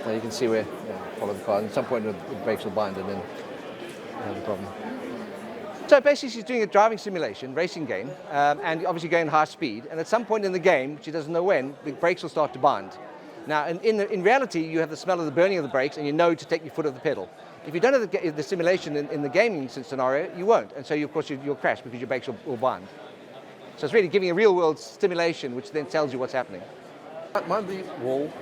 So you can see where, follow the car, and at some point the brakes will bind and then you have the problem. So basically she's doing a driving simulation, racing game, and obviously going high speed, and at some point in the game, she doesn't know when, the brakes will start to bind. Now in reality, you have the smell of the burning of the brakes and you know to take your foot off the pedal. If you don't have the simulation in the gaming scenario, you won't, and so of course you'll crash because your brakes will bind. So it's really giving a real world stimulation which then tells you what's happening. Mind the wall.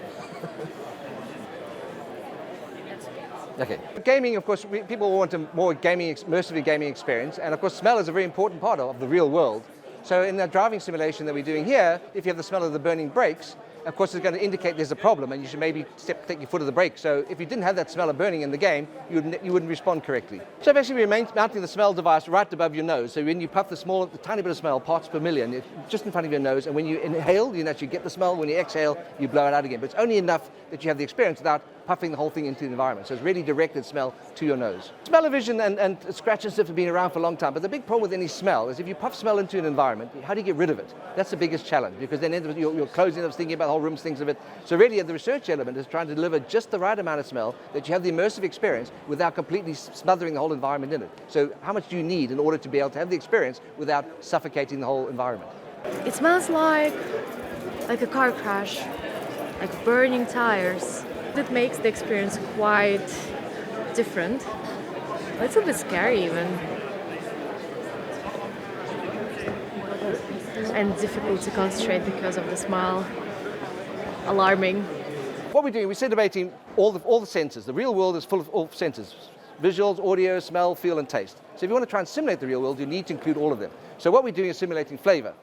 Okay. Gaming, of course, people want a more immersive gaming experience, and of course smell is a very important part of the real world. So in the driving simulation that we're doing here, if you have the smell of the burning brakes, of course it's going to indicate there's a problem and you should maybe take your foot off the brake. So if you didn't have that smell of burning in the game, you wouldn't respond correctly. So basically we're mounting the smell device right above your nose. So when you puff the tiny bit of smell, parts per million, just in front of your nose, and when you inhale, you actually get the smell. When you exhale, you blow it out again. But it's only enough that you have the experience without puffing the whole thing into the environment. So it's really directed smell to your nose. Smell-o-vision and scratch and sniff have been around for a long time, but the big problem with any smell is if you puff smell into an environment, how do you get rid of it? That's the biggest challenge, because then your clothes end up thinking about the whole room, thinks of it. So really the research element is trying to deliver just the right amount of smell that you have the immersive experience without completely smothering the whole environment in it. So how much do you need in order to be able to have the experience without suffocating the whole environment? It smells like a car crash, like burning tires. It makes the experience quite different. It's a bit scary even. And difficult to concentrate because of the smell. Alarming. What we're doing, we're simulating all the senses. The real world is full of all senses. Visuals, audio, smell, feel, and taste. So if you want to try and simulate the real world, you need to include all of them. So what we're doing is simulating flavor.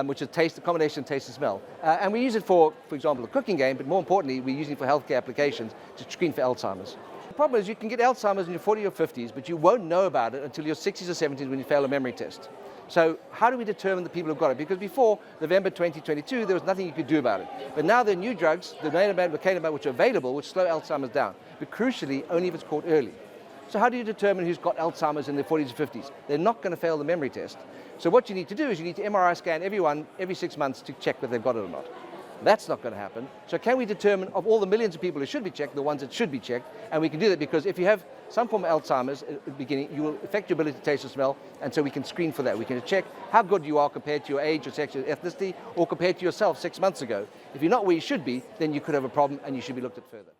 Which is taste, a combination of taste and smell. And we use it for example, a cooking game, but more importantly, we're using it for healthcare applications to screen for Alzheimer's. The problem is you can get Alzheimer's in your 40s or 50s, but you won't know about it until your 60s or 70s when you fail a memory test. So how do we determine the people who've got it? Because before November 2022, there was nothing you could do about it. But now there are new drugs, the lecanemab, which are available, which slow Alzheimer's down. But crucially, only if it's caught early. So how do you determine who's got Alzheimer's in their 40s or 50s? They're not going to fail the memory test. So what you need to do is you need to MRI scan everyone every 6 months to check whether they've got it or not. That's not going to happen. So can we determine of all the millions of people who should be checked, the ones that should be checked? And we can do that because if you have some form of Alzheimer's at the beginning, you will affect your ability to taste or smell, and so we can screen for that. We can check how good you are compared to your age or sex or ethnicity, or compared to yourself 6 months ago. If you're not where you should be, then you could have a problem and you should be looked at further.